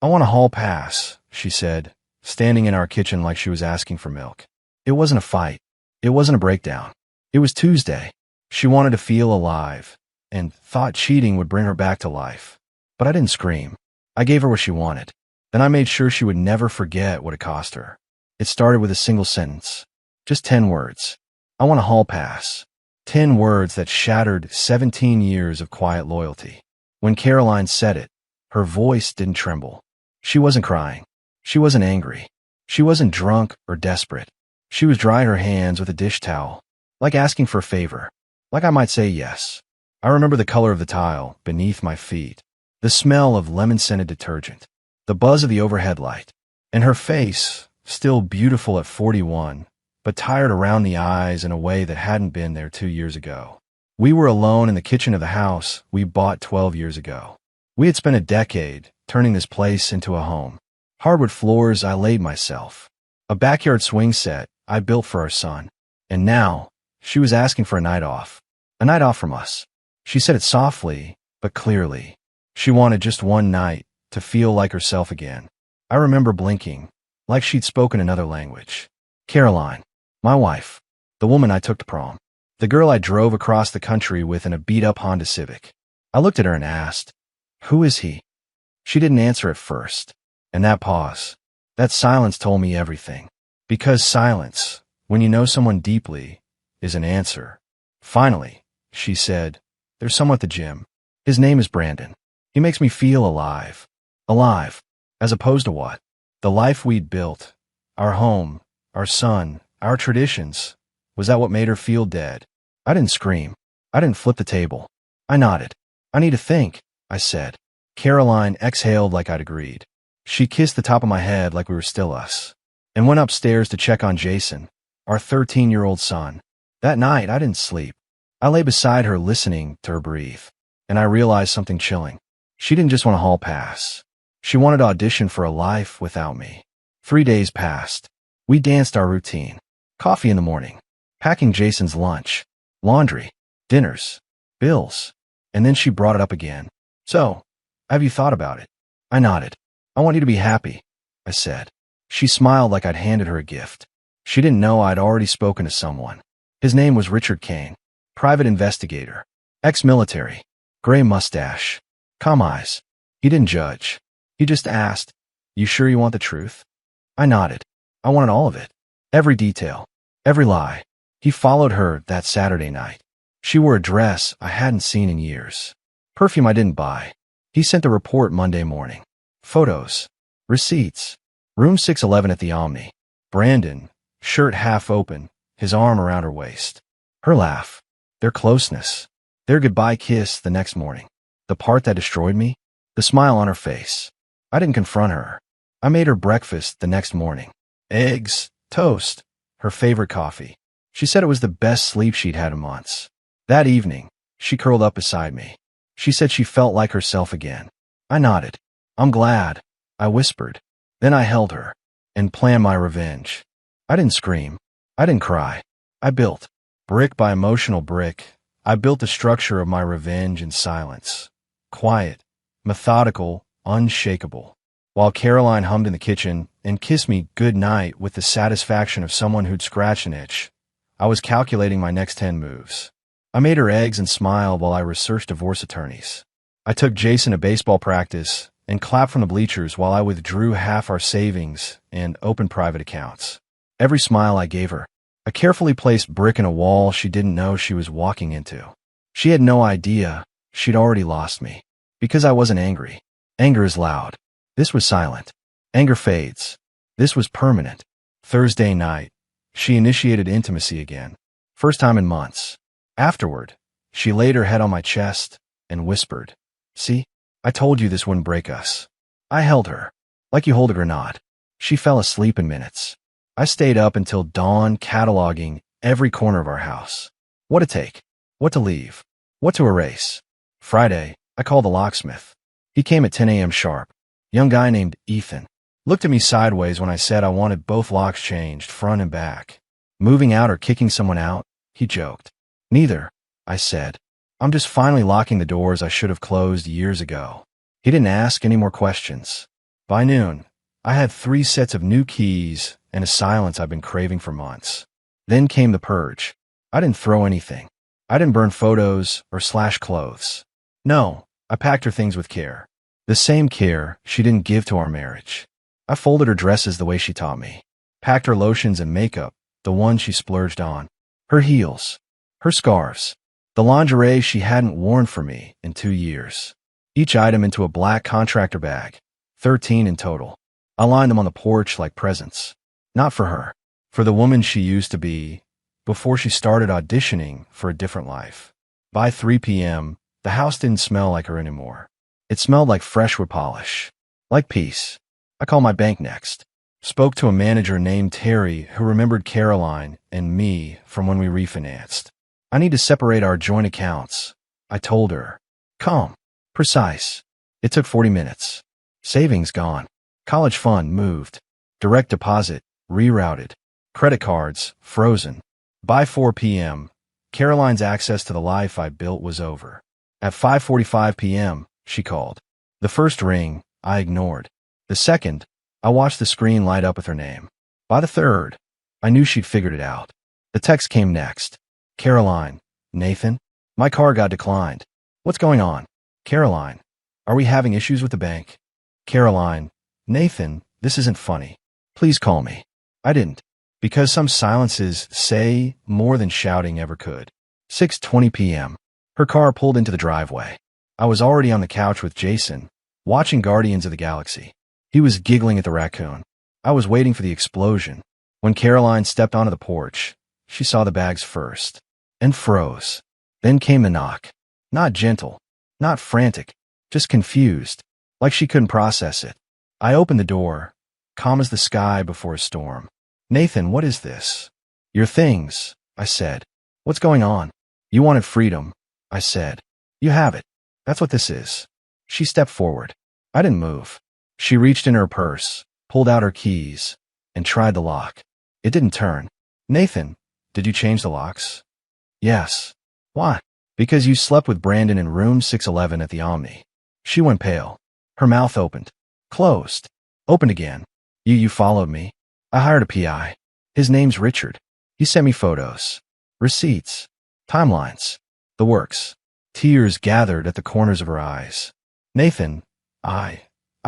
I want a hall pass, she said, standing in our kitchen like she was asking for milk. It wasn't a fight. It wasn't a breakdown. It was Tuesday. She wanted to feel alive, and thought cheating would bring her back to life. But I didn't scream. I gave her what she wanted. Then I made sure she would never forget what it cost her. It started with a single sentence. Just 10 words. I want a hall pass. 10 words that shattered 17 years of quiet loyalty. When Caroline said it, her voice didn't tremble. She wasn't crying. She wasn't angry. She wasn't drunk or desperate. She was drying her hands with a dish towel, like asking for a favor, like I might say yes. I remember the color of the tile beneath my feet, the smell of lemon-scented detergent, the buzz of the overhead light, and her face, still beautiful at 41, but tired around the eyes in a way that hadn't been there 2 years ago. We were alone in the kitchen of the house we bought 12 years ago. We had spent a decade turning this place into a home. Hardwood floors I laid myself. A backyard swing set I built for our son. And now, she was asking for a night off. A night off from us. She said it softly, but clearly. She wanted just one night to feel like herself again. I remember blinking, like she'd spoken another language. Caroline, my wife, the woman I took to prom, the girl I drove across the country with in a beat-up Honda Civic. I looked at her and asked, "Who is he?" She didn't answer at first. And that pause, that silence told me everything. Because silence, when you know someone deeply, is an answer. Finally, she said, "There's someone at the gym. His name is Brandon. He makes me feel alive." Alive. As opposed to what? The life we'd built. Our home. Our son. Our traditions. Was that what made her feel dead? I didn't scream. I didn't flip the table. I nodded. "I need to think," I said. Caroline exhaled like I'd agreed. She kissed the top of my head like we were still us, and went upstairs to check on Jason, our 13-year-old son. That night, I didn't sleep. I lay beside her listening to her breathe, and I realized something chilling. She didn't just want a hall pass. She wanted to audition for a life without me. 3 days passed. We danced our routine. Coffee in the morning, packing Jason's lunch, laundry, dinners, bills, and then she brought it up again. "So, have you thought about it?" I nodded. "I want you to be happy," I said. She smiled like I'd handed her a gift. She didn't know I'd already spoken to someone. His name was Richard Kane, private investigator, ex-military, gray mustache, calm eyes. He didn't judge. He just asked, "You sure you want the truth?" I nodded. I wanted all of it. Every detail. Every lie. He followed her that Saturday night. She wore a dress I hadn't seen in years. Perfume I didn't buy. He sent the report Monday morning. Photos. Receipts. Room 611 at the Omni. Brandon, shirt half open, his arm around her waist. Her laugh. Their closeness. Their goodbye kiss the next morning. The part that destroyed me? The smile on her face. I didn't confront her. I made her breakfast the next morning. Eggs, toast, her favorite coffee. She said it was the best sleep she'd had in months. That evening, she curled up beside me. She said she felt like herself again. I nodded. "I'm glad," I whispered. Then I held her and planned my revenge. I didn't scream. I didn't cry. I built. Brick by emotional brick, I built the structure of my revenge in silence. Quiet, methodical, unshakable. While Caroline hummed in the kitchen and kissed me good night with the satisfaction of someone who'd scratched an itch, I was calculating my next 10 moves. I made her eggs and smiled while I researched divorce attorneys. I took Jason to baseball practice and clapped from the bleachers while I withdrew half our savings and opened private accounts. Every smile I gave her, a carefully placed brick in a wall she didn't know she was walking into. She had no idea she'd already lost me. Because I wasn't angry. Anger is loud. This was silent. Anger fades. This was permanent. Thursday night, she initiated intimacy again. First time in months. Afterward, she laid her head on my chest and whispered, "See, I told you this wouldn't break us." I held her, like you hold a grenade. She fell asleep in minutes. I stayed up until dawn cataloging every corner of our house. What to take, what to leave, what to erase. Friday, I called the locksmith. He came at 10 a.m. sharp. Young guy named Ethan. Looked at me sideways when I said I wanted both locks changed, front and back. Moving out or kicking someone out? He joked. Neither, I said. I'm just finally locking the doors I should have closed years ago. He didn't ask any more questions. By noon, I had 3 sets of new keys and a silence I've been craving for months. Then came the purge. I didn't throw anything. I didn't burn photos or slash clothes. No, I packed her things with care. The same care she didn't give to our marriage. I folded her dresses the way she taught me. Packed her lotions and makeup, the ones she splurged on. Her heels. Her scarves. The lingerie she hadn't worn for me in 2 years. Each item into a black contractor bag. 13 in total. I lined them on the porch like presents. Not for her. For the woman she used to be before she started auditioning for a different life. By 3 p.m., the house didn't smell like her anymore. It smelled like fresh wood polish. Like peace. I called my bank next. Spoke to a manager named Terry who remembered Caroline and me from when we refinanced. I need to separate our joint accounts, I told her. Calm. Precise. It took 40 minutes. Savings gone. College fund moved. Direct deposit rerouted. Credit cards frozen. By 4 p.m., Caroline's access to the life I built was over. At 5:45 p.m., she called. The first ring, I ignored. The second, I watched the screen light up with her name. By the third, I knew she'd figured it out. The text came next. Caroline, Nathan, my car got declined. What's going on? Caroline, are we having issues with the bank? Caroline, Nathan, this isn't funny. Please call me. I didn't. Because some silences say more than shouting ever could. 6:20 p.m. Her car pulled into the driveway. I was already on the couch with Jason, watching Guardians of the Galaxy. He was giggling at the raccoon. I was waiting for the explosion. When Caroline stepped onto the porch, she saw the bags first. And froze. Then came the knock. Not gentle. Not frantic. Just confused. Like she couldn't process it. I opened the door, calm as the sky before a storm. Nathan, what is this? Your things, I said. What's going on? You wanted freedom, I said. You have it. That's what this is. She stepped forward. I didn't move. She reached in her purse, pulled out her keys, and tried the lock. It didn't turn. Nathan, did you change the locks? Yes. Why? Because you slept with Brandon in room 611 at the Omni. She went pale. Her mouth opened. Closed. Opened again. You followed me. I hired a PI. His name's Richard. He sent me photos. Receipts. Timelines. The works. Tears gathered at the corners of her eyes. Nathan, I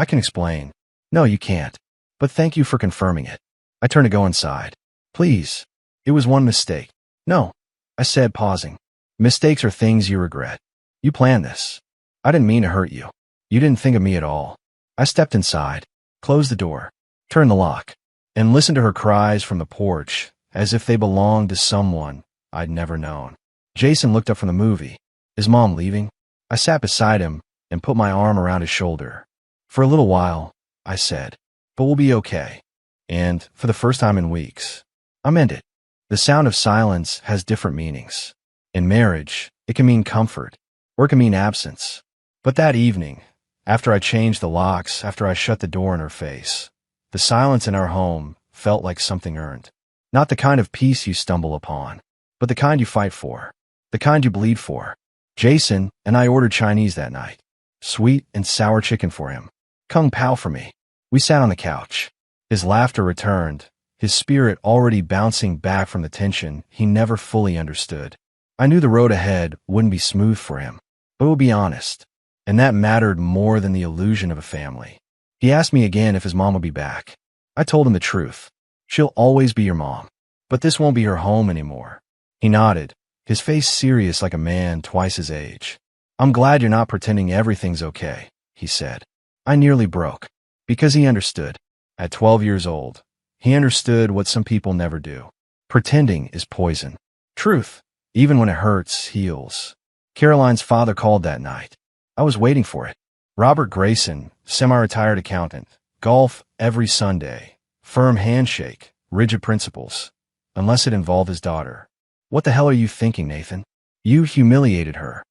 can explain. No, you can't. But thank you for confirming it. I turned to go inside. Please. It was one mistake. No, I said, pausing. Mistakes are things you regret. You planned this. I didn't mean to hurt you. You didn't think of me at all. I stepped inside, closed the door, turned the lock, and listened to her cries from the porch as if they belonged to someone I'd never known. Jason looked up from the movie. Is Mom leaving? I sat beside him and put my arm around his shoulder. For a little while, I said, but we'll be okay. And for the first time in weeks, I meant it. The sound of silence has different meanings. In marriage, it can mean comfort, or it can mean absence. But that evening, after I changed the locks, after I shut the door in her face, the silence in our home felt like something earned. Not the kind of peace you stumble upon, but the kind you fight for, the kind you bleed for. Jason and I ordered Chinese that night. Sweet and sour chicken for him. Kung Pao for me. We sat on the couch. His laughter returned, his spirit already bouncing back from the tension he never fully understood. I knew the road ahead wouldn't be smooth for him, but it would be honest, and that mattered more than the illusion of a family. He asked me again if his mom would be back. I told him the truth. She'll always be your mom, but this won't be her home anymore. He nodded, his face serious like a man twice his age. I'm glad you're not pretending everything's okay, he said. I nearly broke, because he understood. At 12 years old, he understood what some people never do. Pretending is poison. Truth, even when it hurts, heals. Caroline's father called that night. I was waiting for it. Robert Grayson, semi-retired accountant, golf every Sunday, firm handshake, rigid principles, unless it involved his daughter. What the hell are you thinking, Nathan? You humiliated her.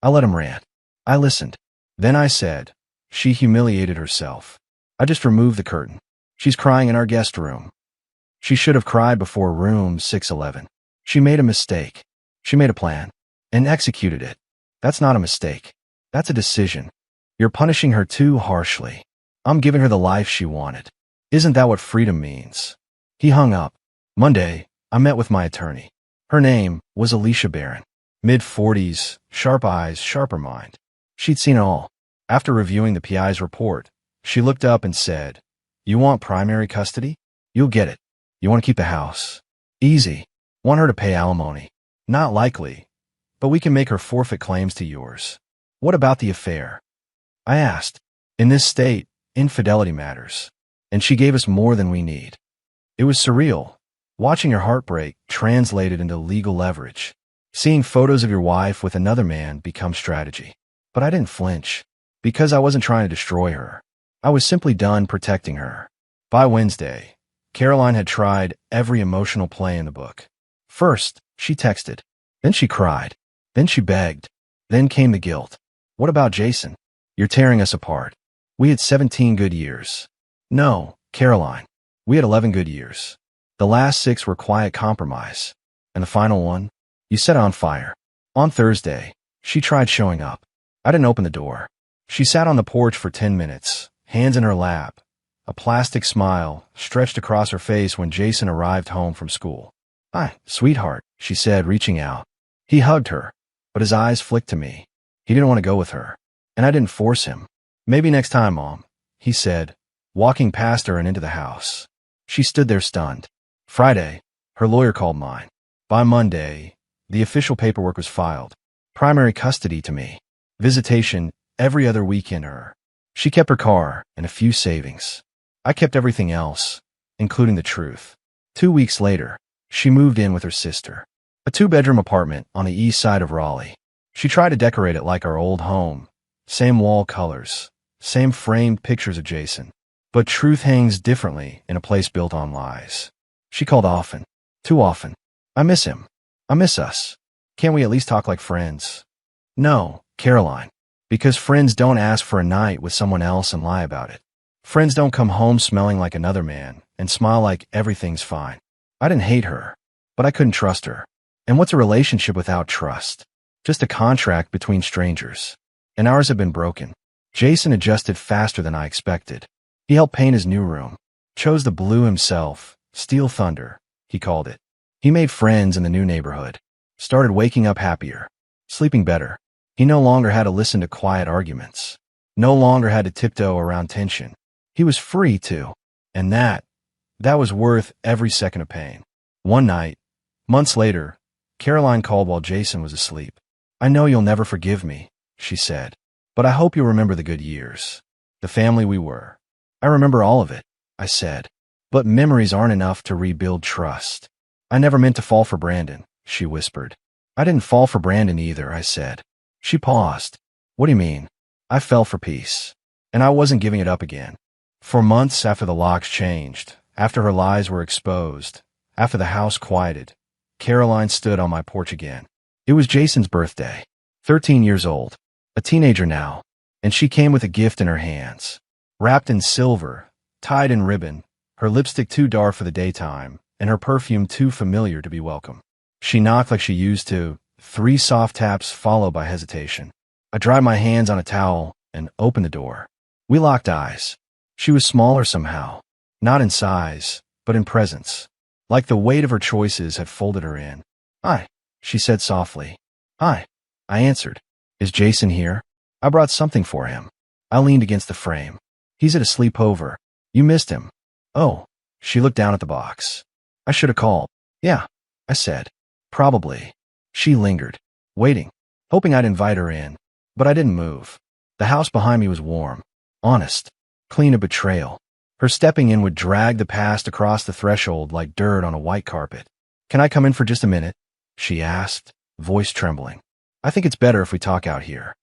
I let him rant. I listened. Then I said, she humiliated herself. I just removed the curtain. She's crying in our guest room. She should have cried before room 611. She made a mistake. She made a plan and executed it. That's not a mistake. That's a decision. You're punishing her too harshly. I'm giving her the life she wanted. Isn't that what freedom means? He hung up. Monday, I met with my attorney. Her name was Alicia Barron. Mid-40s, sharp eyes, sharper mind. She'd seen it all. After reviewing the PI's report, she looked up and said, "You want primary custody? You'll get it. You want to keep the house? Easy. Want her to pay alimony? Not likely, but we can make her forfeit claims to yours. What about the affair?" I asked. In this state, infidelity matters, and she gave us more than we need. It was surreal, watching her heartbreak translated into legal leverage. Seeing photos of your wife with another man become strategy. But I didn't flinch, because I wasn't trying to destroy her. I was simply done protecting her. By Wednesday, Caroline had tried every emotional play in the book. First, she texted. Then she cried. Then she begged. Then came the guilt. What about Jason? You're tearing us apart. We had 17 good years. No, Caroline. We had 11 good years. The last 6 were quiet compromise. And the final one? You set on fire. On Thursday, she tried showing up. I didn't open the door. She sat on the porch for 10 minutes, hands in her lap, a plastic smile stretched across her face when Jason arrived home from school. "Hi, sweetheart," she said, reaching out. He hugged her, but his eyes flicked to me. He didn't want to go with her, and I didn't force him. "Maybe next time, Mom," he said, walking past her and into the house. She stood there stunned. Friday, her lawyer called mine. By Monday, the official paperwork was filed. Primary custody to me. Visitation every other weekend her. She kept her car and a few savings. I kept everything else, including the truth. 2 weeks later, she moved in with her sister. A 2-bedroom apartment on the east side of Raleigh. She tried to decorate it like our old home. Same wall colors, same framed pictures of Jason. But truth hangs differently in a place built on lies. She called often. Too often. I miss him. I miss us. Can't we at least talk like friends? No, Caroline. Because friends don't ask for a night with someone else and lie about it. Friends don't come home smelling like another man and smile like everything's fine. I didn't hate her, but I couldn't trust her. And what's a relationship without trust? Just a contract between strangers. And ours had been broken. Jason adjusted faster than I expected. He helped paint his new room. Chose the blue himself. Steel Thunder, he called it. He made friends in the new neighborhood. Started waking up happier. Sleeping better. He no longer had to listen to quiet arguments. No longer had to tiptoe around tension. He was free too. And that was worth every second of pain. One night, months later, Caroline called while Jason was asleep. "I know you'll never forgive me," she said, "but I hope you'll remember the good years. The family we were." "I remember all of it," I said. "But memories aren't enough to rebuild trust." "I never meant to fall for Brandon," she whispered. "I didn't fall for Brandon either," I said. She paused. "What do you mean?" "I fell for peace. And I wasn't giving it up again." For months after the locks changed, after her lies were exposed, after the house quieted, Caroline stood on my porch again. It was Jason's birthday. 13 years old. A teenager now. And she came with a gift in her hands. Wrapped in silver, tied in ribbon, her lipstick too dark for the daytime, and her perfume too familiar to be welcome. She knocked like she used to, 3 soft taps followed by hesitation. I dried my hands on a towel and opened the door. We locked eyes. She was smaller somehow, not in size, but in presence. Like the weight of her choices had folded her in. "Hi," she said softly. "Hi," I answered. "Is Jason here?" "I brought something for him." I leaned against the frame. "He's at a sleepover. You missed him." "Oh." She looked down at the box. "I should have called." "Yeah," I said. "Probably." She lingered, waiting, hoping I'd invite her in. But I didn't move. The house behind me was warm, honest, clean of betrayal. Her stepping in would drag the past across the threshold like dirt on a white carpet. "Can I come in for just a minute?" she asked, voice trembling. "I think it's better if we talk out here."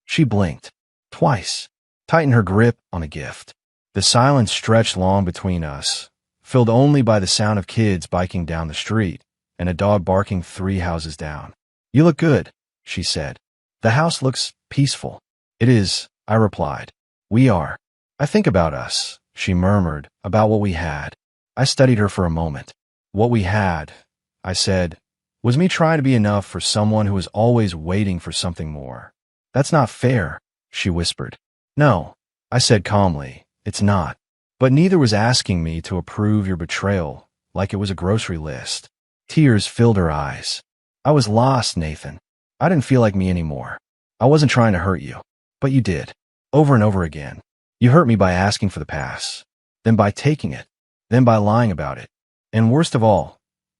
She blinked. Twice. Tightened her grip on a gift. The silence stretched long between us, filled only by the sound of kids biking down the street and a dog barking 3 houses down. "You look good," she said. "The house looks peaceful." "It is," I replied. "We are." "I think about us," she murmured, "about what we had." I studied her for a moment. "What we had," I said, "was me trying to be enough for someone who was always waiting for something more." "That's not fair," she whispered. "No," I said calmly, It's not. But neither was asking me to approve your betrayal like it was a grocery list. Tears filled her eyes. I was lost, Nathan. I didn't feel like me anymore. I wasn't trying to hurt you. But you did. Over and over again. You hurt me by asking for the pass. Then by taking it. Then by lying about it. And worst of all,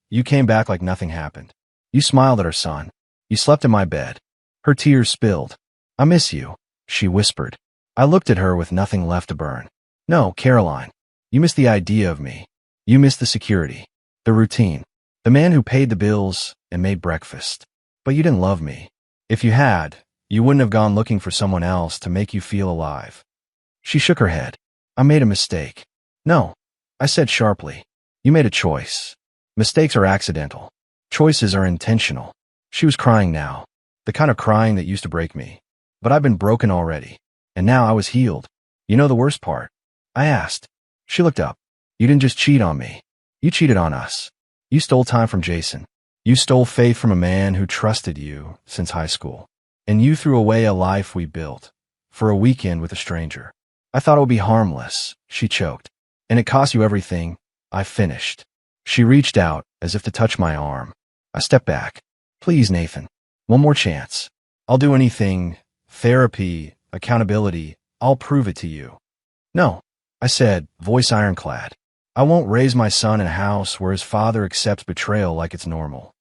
you came back like nothing happened. You smiled at our son. You slept in my bed. Her tears spilled. I miss you, she whispered. I looked at her with nothing left to burn. No, Caroline. You miss the idea of me. You miss the security. The routine. The man who paid the bills and made breakfast. But you didn't love me. If you had, you wouldn't have gone looking for someone else to make you feel alive. She shook her head. I made a mistake. No, I said sharply. You made a choice. Mistakes are accidental. Choices are intentional. She was crying now. The kind of crying that used to break me. But I've been broken already. And now I was healed. You know the worst part? I asked. She looked up. You didn't just cheat on me. You cheated on us. You stole time from Jason. You stole faith from a man who trusted you since high school. And you threw away a life we built for a weekend with a stranger. I thought it would be harmless, she choked. And it cost you everything. I finished. She reached out as if to touch my arm. I stepped back. Please, Nathan. One more chance. I'll do anything. Therapy, accountability. I'll prove it to you. No, I said, voice ironclad. I won't raise my son in a house where his father accepts betrayal like it's normal.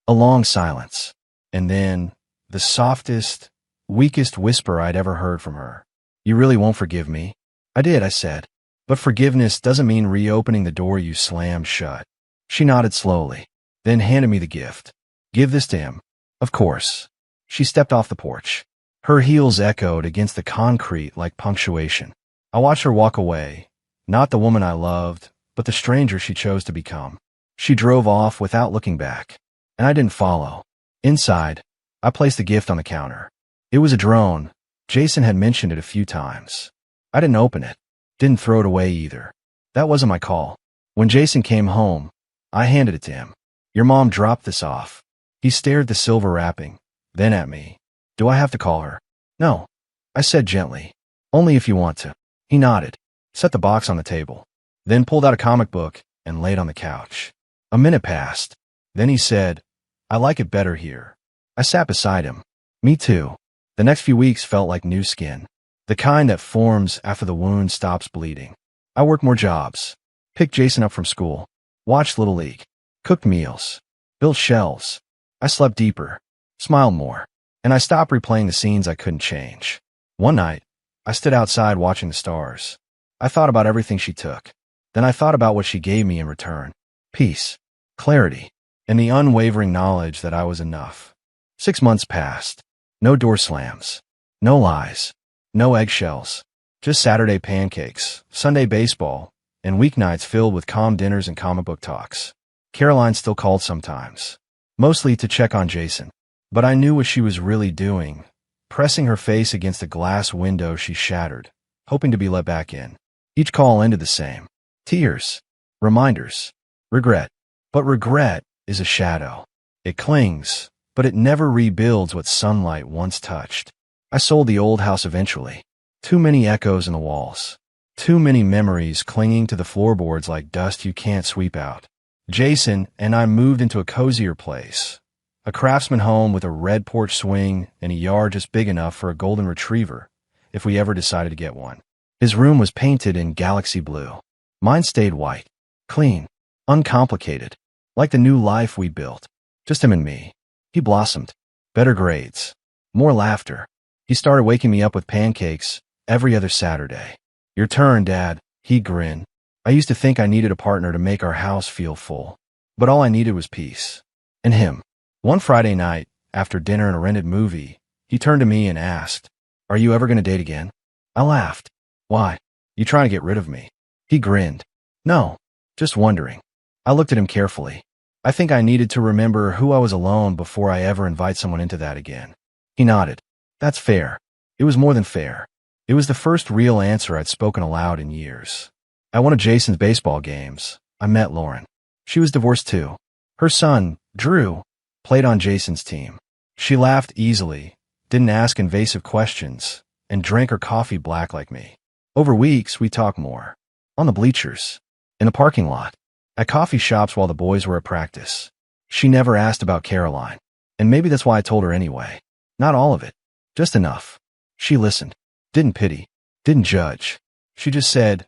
A long silence. And then, the softest, weakest whisper I'd ever heard from her. You really won't forgive me? I did, I said. But forgiveness doesn't mean reopening the door you slammed shut. She nodded slowly, then handed me the gift. Give this to him. Of course. She stepped off the porch. Her heels echoed against the concrete like punctuation. I watched her walk away, not the woman I loved, but the stranger she chose to become. She drove off without looking back, and I didn't follow. Inside, I placed the gift on the counter. It was a drone. Jason had mentioned it a few times. I didn't open it, didn't throw it away either. That wasn't my call. When Jason came home, I handed it to him. Your mom dropped this off. He stared at the silver wrapping, then at me. Do I have to call her? No, I said gently. Only if you want to. He nodded, set the box on the table, then pulled out a comic book and laid on the couch. A minute passed. Then he said, I like it better here. I sat beside him. Me too. The next few weeks felt like new skin, the kind that forms after the wound stops bleeding. I worked more jobs, picked Jason up from school, watched Little League, cooked meals, built shelves. I slept deeper, smiled more, and I stopped replaying the scenes I couldn't change. One night, I stood outside watching the stars. I thought about everything she took. Then I thought about what she gave me in return. Peace, clarity, and the unwavering knowledge that I was enough. 6 months passed. No door slams. No lies. No eggshells. Just Saturday pancakes, Sunday baseball, and weeknights filled with calm dinners and comic book talks. Caroline still called sometimes, mostly to check on Jason. But I knew what she was really doing, pressing her face against a glass window she shattered, hoping to be let back in. Each call ended the same. Tears. Reminders. Regret. But regret is a shadow. It clings, but it never rebuilds what sunlight once touched. I sold the old house eventually. Too many echoes in the walls. Too many memories clinging to the floorboards like dust you can't sweep out. Jason and I moved into a cozier place. A craftsman home with a red porch swing and a yard just big enough for a golden retriever, if we ever decided to get one. His room was painted in galaxy blue. Mine stayed white, clean, uncomplicated, like the new life we built. Just him and me. He blossomed. Better grades. More laughter. He started waking me up with pancakes every other Saturday. Your turn, Dad, he grinned. I used to think I needed a partner to make our house feel full. But all I needed was peace. And him. One Friday night, after dinner and a rented movie, he turned to me and asked, Are you ever going to date again? I laughed. Why? You trying to get rid of me? He grinned. No, just wondering. I looked at him carefully. I think I needed to remember who I was alone before I ever invite someone into that again. He nodded. That's fair. It was more than fair. It was the first real answer I'd spoken aloud in years. At one of Jason's baseball games, I met Lauren. She was divorced too. Her son, Drew, played on Jason's team. She laughed easily, didn't ask invasive questions, and drank her coffee black like me. Over weeks, we talked more. On the bleachers, in the parking lot, at coffee shops while the boys were at practice. She never asked about Caroline. And maybe that's why I told her anyway. Not all of it. Just enough. She listened. Didn't pity. Didn't judge. She just said,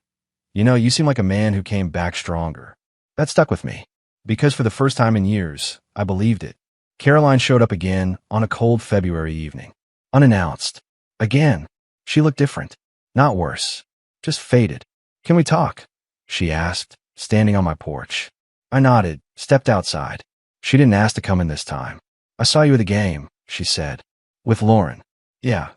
you seem like a man who came back stronger. That stuck with me. Because for the first time in years, I believed it. Caroline showed up again on a cold February evening. Unannounced. Again. She looked different. Not worse. Just faded. Can we talk? She asked, standing on my porch. I nodded, stepped outside. She didn't ask to come in this time. I saw you at the game, she said. With Lauren. Yeah.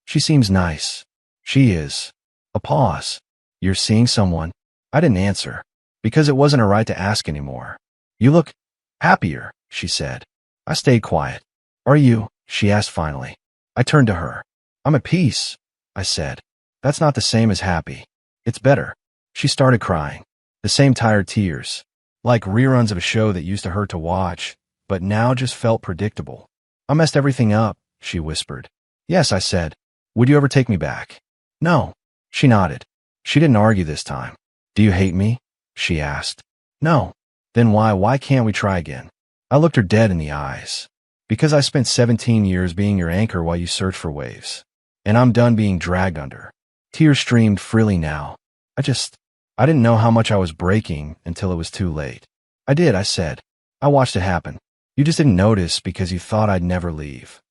She seems nice. She is. A pause. You're seeing someone? I didn't answer, because it wasn't her right to ask anymore. You look happier, she said. I stayed quiet. Are you? She asked finally. I turned to her. I'm at peace, I said. That's not the same as happy. It's better. She started crying. The same tired tears. Like reruns of a show that used to hurt to watch, but now just felt predictable. I messed everything up, she whispered. Yes, I said. Would you ever take me back? No. She nodded. She didn't argue this time. Do you hate me? She asked. No. Then why can't we try again? I looked her dead in the eyes. Because I spent 17 years being your anchor while you search for waves. And I'm done being dragged under. Tears streamed freely now. I didn't know how much I was breaking until it was too late. I did, I said. I watched it happen. You just didn't notice because you thought I'd never leave.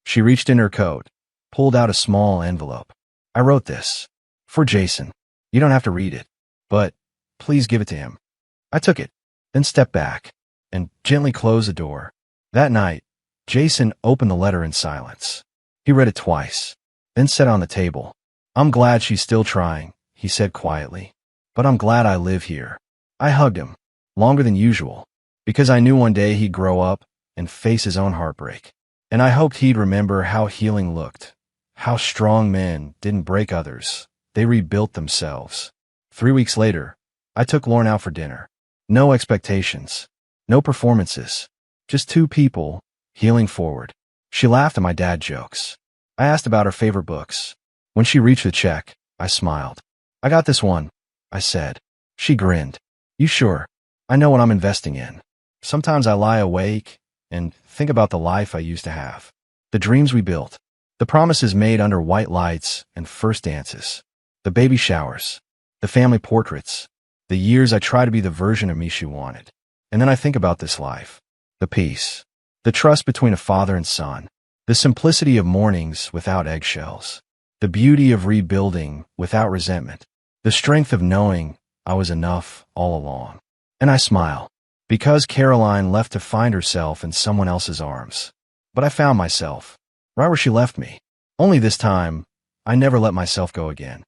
She reached in her coat, pulled out a small envelope. I wrote this. For Jason. You don't have to read it, but please give it to him. I took it, then stepped back, and gently closed the door. That night, Jason opened the letter in silence. He read it twice, then set it on the table. I'm glad she's still trying, he said quietly. But I'm glad I live here. I hugged him, longer than usual, because I knew one day he'd grow up and face his own heartbreak. And I hoped he'd remember how healing looked, how strong men didn't break others. They rebuilt themselves. 3 weeks later, I took Lauren out for dinner. No expectations, no performances, just two people healing forward. She laughed at my dad jokes. I asked about her favorite books. When she reached the check, I smiled. I got this one, I said. She grinned. You sure? I know what I'm investing in. Sometimes I lie awake and think about the life I used to have. The dreams we built. The promises made under white lights and first dances. The baby showers, the family portraits, the years I tried to be the version of me she wanted. And then I think about this life, the peace, the trust between a father and son, the simplicity of mornings without eggshells, the beauty of rebuilding without resentment, the strength of knowing I was enough all along. And I smile, because Caroline left to find herself in someone else's arms. But I found myself, right where she left me. Only this time, I never let myself go again.